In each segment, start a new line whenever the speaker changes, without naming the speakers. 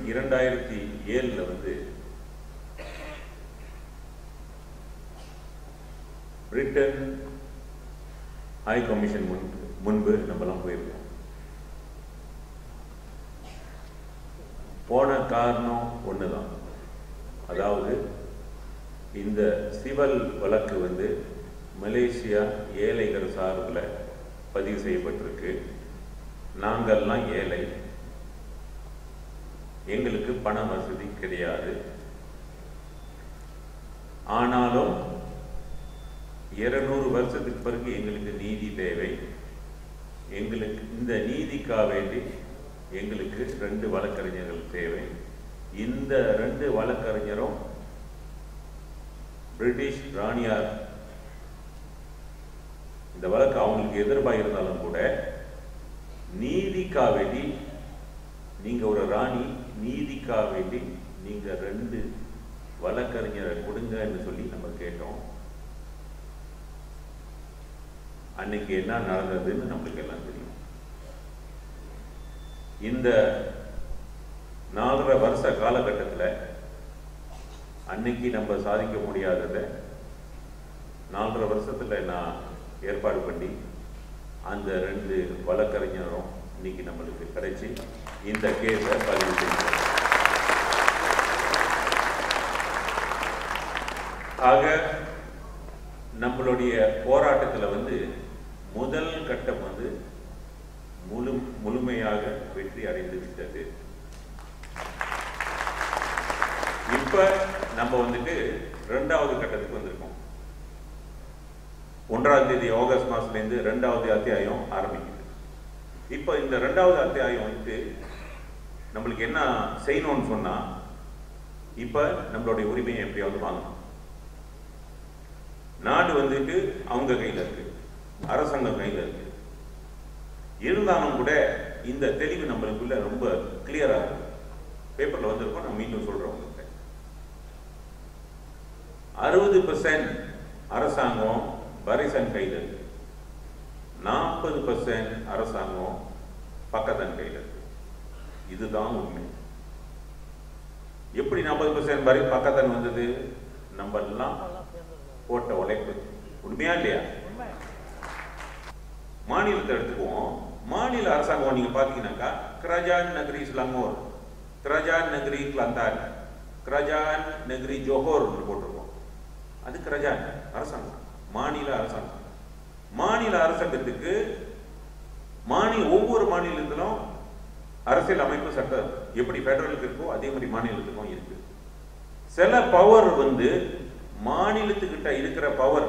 2007 வந்து Britain high commission முன்பு நம்மலாம் போயிருக்கோம். போன காரணம் ஒண்ணுதான். அதாவது இந்த சிவில் வழக்கு வந்து மலேசியா ஏழைகள் சார்பில் பதிவு செய்யப்பட்டிருக்கு. நாங்கள்லாம் ஏழை, எங்களுக்கு பண வசதி கிடையாது. ஆனாலும் 200 வருஷத்துக்கு பிறகு எங்களுக்கு நீதி தேவை. எங்களுக்கு இந்த நீதிக்காக வேண்டி எங்களுக்கு 2 வழக்கறிஞர்கள் தேவை. இந்த 2 வழக்கறிஞரும் பிரிட்டிஷ் ராணியார் இந்த வழக்கு அவங்களுக்கு எதிர்ப்பாக இருந்தாலும் கூட நீதிக்காக வேண்டி, நீங்க ஒரு ராணி, நீதிக்காக வேண்டி நீங்க 2 வழக்கறிஞரை கொடுங்கன்னு சொல்லி நம்ம கேட்டோம். அன்னைக்கு என்ன நடந்ததுன்னு நம்மளுக்கு எல்லாம் தெரியும். இந்த 4.5 வருஷ காலகட்டத்தில் அன்னைக்கு நம்ம சாதிக்க முடியாததை 4.5 வருஷத்துல நான் ஏற்பாடு பண்ணி அந்த 2 வழக்கறிஞரும் இன்னைக்கு நம்மளுக்கு கிடைச்சி இந்த கேஸை பதிவு செய்யணும். ஆக நம்மளுடைய போராட்டத்தில் வந்து முதல் கட்டம் வந்து முழுமையாக வெற்றி அடைந்து விட்டது. இப்ப நம்ம வந்துட்டு 2வது கட்டத்துக்கு வந்திருக்கோம். 1ஆம் தேதி ஆகஸ்ட் மாசத்துலேருந்து 2வது அத்தியாயம் ஆரம்பிக்குது. இப்ப இந்த 2வது அத்தியாயம் வந்து நம்மளுக்கு என்ன செய்யணும்னு சொன்னா, இப்ப நம்மளுடைய உரிமையை எப்படியாவது வாங்கணும். நாடு வந்துட்டு அவங்க கையில் இருக்கு, அரசாங்கம் கையில் இருக்கு. இருந்தாலும் கூட இந்த தெளிவு நம்மளுக்குள்ள ரொம்ப கிளியரா இருக்கு. பேப்பர்ல வந்திருக்கோம், நான் மீண்டும் சொல்றேன் உங்களுக்கு. 60% அரசாங்கம் பரிசன் கையில் இருக்கு, 40% அரசாங்கம் பக்கத்தன் கையில் இருக்கு. இதுதான் உண்மை. எப்படி 40% பக்கத்தன் வந்தது? நம்ம எல்லாம் போட்ட உழைப்பு. உண்மையா இல்லையா? மாநிலத்தை எடுத்துக்குவோம். மாநில அரசாங்கம் நீங்க பாத்தீங்கன்னாக்கா கிரஜான் நகரி ஸ்லங்கோர், கிரஜான் நகரி கிளந்தான், கிரஜான் நகரி ஜோஹோர் போட்டிருக்கோம். அது கிரஜான் அரசாங்கம், மாநில அரசாங்கம். மாநில அரசாங்கத்துக்கு ஒவ்வொரு மாநிலத்திலும் அரசியல் அமைப்பு சட்டம் எப்படி பெடரலுக்கு இருக்கோ அதே மாதிரி மாநிலத்துக்கும் இருக்கு. சில பவர் வந்து மாநிலத்துக்கிட்ட இருக்கிற பவர்,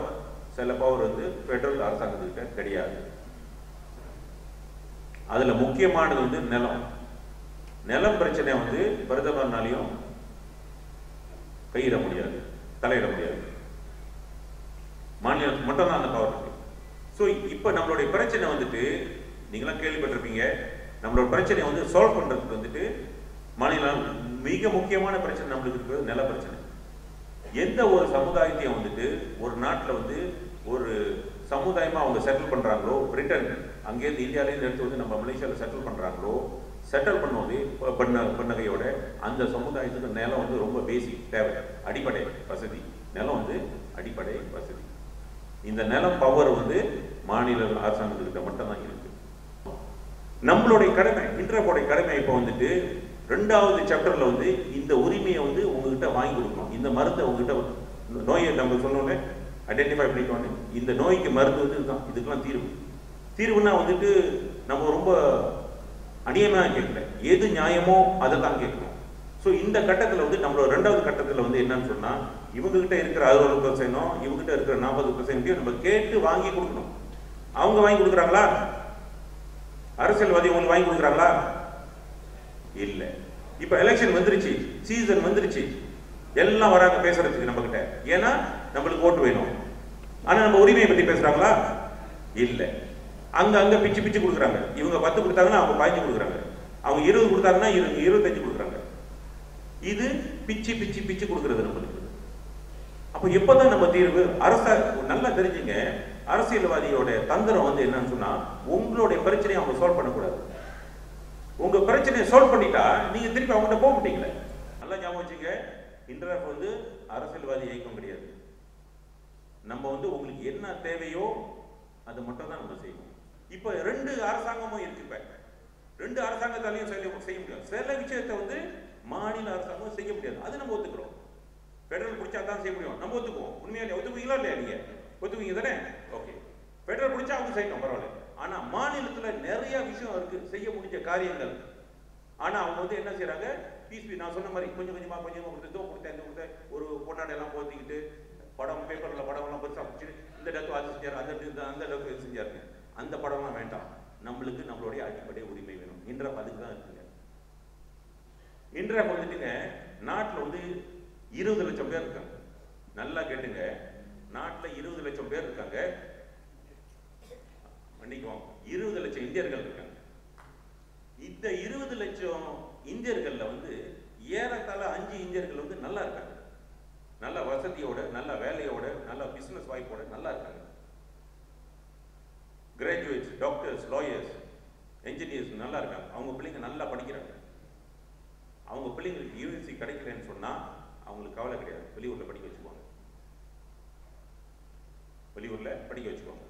சில பவர் வந்து பெடரல் அரசாங்கத்துக்கிட்ட கிடையாது. அதுல முக்கியமானது வந்து நிலம் பிரச்சனை வந்து பிரதமர்னாலையும் கையிட முடியாது, தலையிட முடியாது. மாநிலத்துக்கு மட்டும்தான் அந்த பவர் இருக்கு. ஸோ இப்ப நம்மளுடைய பிரச்சனை வந்துட்டு நீங்களாம் கேள்விப்பட்டிருப்பீங்க, நம்மளோட பிரச்சனையை வந்து சால்வ் பண்றதுக்கு வந்துட்டு மாநிலம் மிக முக்கியமான பிரச்சனை நம்மளுக்கு இருக்கிறது நில பிரச்சனை. எந்த ஒரு சமுதாயத்தையும் வந்துட்டு ஒரு நாட்டில் வந்து ஒரு சமுதாயமா அவங்க செட்டில் பண்றாங்களோ, பிரிட்டன் அங்கேருந்து இந்தியாவிலேருந்து எடுத்து வந்து நம்ம மலேசியாவில் செட்டில் பண்றாங்களோ, செட்டில் பண்ணுவது பண்ணகையோட அந்த சமுதாயத்துக்கு நிலம் வந்து ரொம்ப பேசிக் தேவை, அடிப்படை வசதி. நிலம் வந்து அடிப்படை வசதி. இந்த நிலம் பவர் வந்து மாநில அரசாங்கத்துக்கிட்ட மட்டும்தான் இருக்கு. நம்மளுடைய கடமை, இன்டர்போர்டைய கடமை இப்போ வந்துட்டு 2வது சாப்டர்ல வந்து இந்த உரிமையை வந்து உங்ககிட்ட வாங்கி கொடுக்கணும். இந்த மருந்தை உங்ககிட்ட, நோயை நம்ம சொன்னோன்னே ஐடென்டிஃபை பண்ணிக்கோன்னு, இந்த நோய்க்கு மருந்து வந்து இதுதான், இதுக்கெல்லாம் தீர்வுன்னா வந்துட்டு நம்ம ரொம்ப அநியமாக கேட்கல, எது நியாயமோ அதை தான் கேட்கணும். ஸோ இந்த கட்டத்தில் வந்து நம்மளோட 2வது கட்டத்தில் வந்து என்னன்னு சொன்னா, இவங்ககிட்ட இருக்கிற 60%, இவங்ககிட்ட இருக்கிற 40% நம்ம கேட்டு வாங்கி கொடுக்கணும். அவங்க வாங்கி கொடுக்குறாங்களா? அரசியல்வாதி உங்களுக்கு வாங்கி கொடுக்குறாங்களா? இல்ல. இப்ப எலெக்ஷன் வந்துருச்சு, சீசன் வந்துருச்சு, எல்லாம் வராங்க பேசுறதுக்கு நம்ம கிட்ட. ஏன்னா நம்மளுக்கு ஓட்டு வேணும். ஆனா நம்ம உரிமையை பத்தி பேசுறாங்களா? இல்ல. அங்க பிச்சு பிச்சு கொடுக்குறாங்க. இவங்க 10 கொடுத்தாங்கன்னா அவங்க 15 கொடுக்குறாங்க, அவங்க 20 கொடுத்தாங்கன்னா 25 கொடுக்குறாங்க. இது பிச்சு பிச்சு பிச்சு கொடுக்கறது நம்மளுக்கு. அப்ப எப்பதான் நம்ம தீர்வு? நல்லா தெரிஞ்சுங்க, அரசியல்வாதியோட தந்திரம் வந்து என்னன்னு சொன்னா, உங்களுடைய பிரச்சனையை அவங்க சால்வ் பண்ணக்கூடாது. உங்க பிரச்சனையை சால்வ் பண்ணிட்டா நீங்க திருப்பி அவங்ககிட்ட போக மாட்டீங்களே. நல்லா ஞாபகம் வச்சுங்க, இன்ட்ராஃப் வந்து அரசியல்வாதி இயக்கம் கிடையாது. நம்ம வந்து உங்களுக்கு என்ன தேவையோ அது மட்டும் தான் நம்ம செய்வோம். இப்ப 2 அரசாங்கமும் இருக்கு. இப்ப 2 அரசாங்கத்தாலையும் செய்ய முடியாது. சில விஷயத்தை வந்து மாநில அரசாங்கம் செய்ய முடியாது. அது நம்ம ஒத்துக்கிறோம். பெடரல் பிடிச்சா தான் செய்ய முடியும், நம்ம ஒத்துக்குவோம். உண்மையா ஒத்துக்குவீங்களா இல்லையா? நீங்க ஒத்துக்குவீங்க தானே? ஓகே, பெடரல் பிடிச்சா அவங்க செய்யணும், பரவாயில்ல. ஆனா மாநிலத்துல நிறைய விஷயம் இருக்கு செய்ய முடிஞ்ச காரியங்கள். ஆனா அவங்க வந்து என்ன செய்யறாங்க, பீஸ் நான் சொன்ன மாதிரி கொஞ்சம் கொஞ்சமா கொடுத்த ஒரு பொன்னாடை எல்லாம் போத்திக்கிட்டு படம் பேப்பர்ல படம் எல்லாம் பெருசா இந்த டக்கு அது செஞ்சாரு, அந்த டக்கு இது செஞ்சாரு. அந்த படம்லாம் வேண்டாம். நம்மளுக்கு நம்மளுடைய அடிப்படை உரிமை வேணும். இன்ட்ராஃப் அதுக்கு தான் இருக்குங்க. இன்ட்ராஃப் வந்துட்டுங்க நாட்டில் வந்து 20 லட்சம் பேர் இருக்காங்க. நல்லா கேட்டுங்க, நாட்டில் 20 லட்சம் பேர் இருக்காங்க. மன்னிக்கும், 20 லட்சம் இந்தியர்கள் இருக்காங்க. இந்த 20 லட்சம் இந்தியர்கள்ல வந்து ஏறத்தாழ 5 இந்தியர்கள் வந்து நல்லா இருக்காங்க. நல்ல வசதியோட, நல்ல வேலையோட, நல்ல பிசினஸ் வாய்ப்போட நல்லா இருக்காங்க. கிராஜுவேட்ஸ், டாக்டர்ஸ், லாயர்ஸ், என்ஜினியர்ஸ் நல்லா இருக்காங்க. அவங்க பிள்ளைங்க நல்லா படிக்கிறாங்க. அவங்க பிள்ளைங்களுக்கு யூனிவர்சிட்டி கிடைக்கலன்னு சொன்னா அவங்களுக்கு கவலை கிடையாது, வெளியூர்ல படிக்க வச்சுக்குவாங்க. வெளியூர்ல படிக்க வச்சுக்குவாங்க.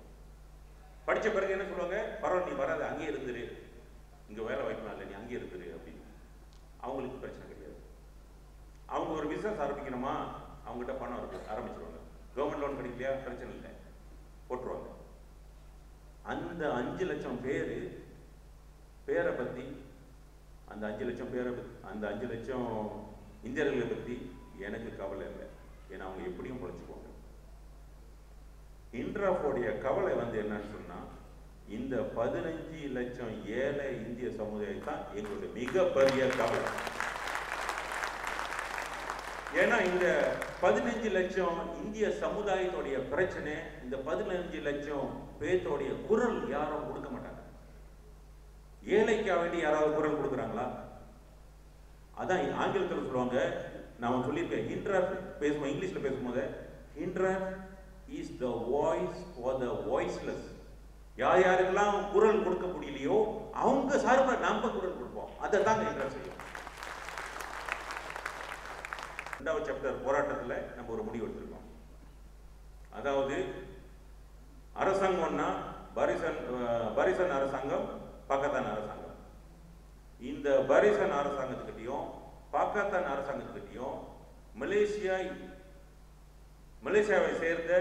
படிச்ச பிறகு என்ன சொல்லுவாங்க, பரவாயில்ல நீ வராது, அங்கேயே இருந்துரு, இங்க வேலை வாய்ப்பு இல்லை, நீ அங்கேயே இருந்துரு அப்படின்னு. அவங்களுக்கு பிரச்சனை கிடையாது. அவங்க ஒரு பிசினஸ் ஆரம்பிக்கணுமா, அவங்ககிட்ட பணம் இருக்கு, ஆரம்பிச்சிருவாங்க. கவர்மெண்ட் லோன் கிடைக்கலையா, பிரச்சனை இல்லை, போட்டுருவாங்க. அந்த 5 லட்சம் பேரை பத்தி, அந்த 5 லட்சம் பேரை பத்தி, அந்த 5 லட்சம் இந்தியர்களை பத்தி எனக்கு கவலை இல்லை. ஏன்னா அவங்க எப்படியும் பொழைச்சுக்குவாங்க. இன்ட்ராஃபோடைய கவலை வந்து என்னன்னு சொன்னா, இந்த 15 லட்சம் ஏழை இந்திய சமுதாயம் தான் எங்களுடைய மிகப்பெரிய கவலை. ஏன்னா இந்த 15 லட்சம் இந்திய சமுதாயத்துடைய பிரச்சனை, இந்த 15 லட்சம் பேர்த்தோடைய குரல் யாரும் கொடுக்க மாட்டாங்க. ஏழைக்கா வேண்டி யாராவது குரல் கொடுக்குறாங்களா? அதான் ஆங்கிலத்தில் சொல்லுவாங்க, நான் சொல்லியிருக்கேன், இன்ட்ராஃப் பேசும்போது, இங்கிலீஷ்ல பேசும்போது, இன்ட்ராஃப் is the voice for the voiceless. யார் யாருக்கெல்லாம் குரல் கொடுக்க முடியலையோ அவங்க சார்பாக நாம குரல் கொடுப்போம். அதை தாங்க இன்ட்ராஃப் செய்யும். 2வது சாப்டர் போராட்டத்தில் நம்ம ஒரு முடிவு எடுத்திருக்கோம். அதாவது அரசாங்கம்னா பரிசன் அரசாங்கம், பாகிஸ்தான் அரசாங்கம். இந்த பரிசன் அரசாங்கத்துக்கிட்டையும் பாகிஸ்தான் அரசாங்கத்துக்கிட்டையும் மலேசியாவை சேர்ந்த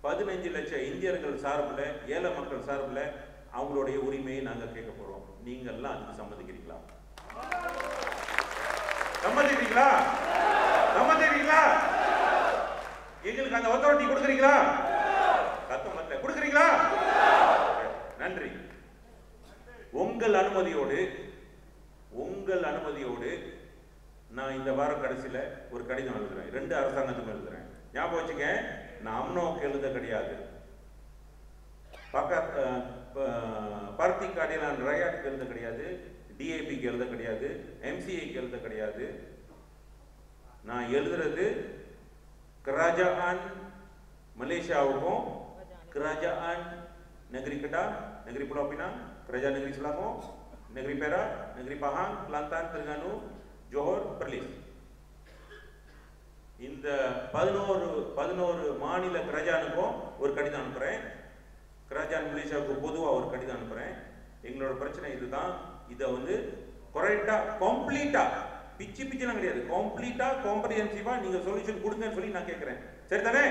15 லட்சம் இந்தியர்கள் சார்பில், ஏழை மக்கள் சார்பில் அவங்களுடைய உரிமையை நாங்கள் கேட்க போறோம். நீங்கள்லாம் அதுக்கு சம்மதிக்கிறீங்களா? சம்மதிக்கிறீங்களா? சம்மதிக்கிறீங்களா? எங்களுக்கு அந்த அத்தாரிட்டி கொடுக்குறீங்களா? சத்தம் வரல, கொடுக்குறீங்களா? நன்றி. உங்கள் அனுமதியோடு நான் இந்த வாரம் கடைசியில ஒரு கடிதம் எழுதுறேன். 2 அரசாங்கத்துக்கும் எழுதுறேன். ஞாபகம் வச்சுக்க, நான் அம்னோக்கு எழுத கிடையாது, பார்த்தி கார்டியல் ரயாட்டுக்கு எழுத கிடையாது, டிஏபிக்கு எழுத கிடையாது, எம்சிஏக்கு எழுத கிடையாது. நான் எழுதுறது கராஜான் மலேசியாவுக்கும், கராஜான் நெகிரி கடா, நெகிரி புலாவ் பினாங், கராஜா நெகிரி Selangor, நெகிரி பெரா, நெகிரி Pahang, Kelantan, Terengganu, Johor, Perlis. இந்த 11 மாநில கராஜானுக்கும் ஒரு கடிதம் அனுப்புறேன். கராஜான் மலேசியாவுக்கு பொதுவாக ஒரு கடிதம் அனுப்புறேன். எங்களோட பிரச்சனை இதுதான். இதை வந்து கரெக்டா, கம்ப்ளீட்டா, பிச்சுலாம் கிடையாது, கம்ப்ளீட்டா காம்ப்ரிஹென்சிவா நீங்க சொல்யூஷன் கொடுங்கன்னு சொல்லி நான் கேட்கிறேன். சரிதானே?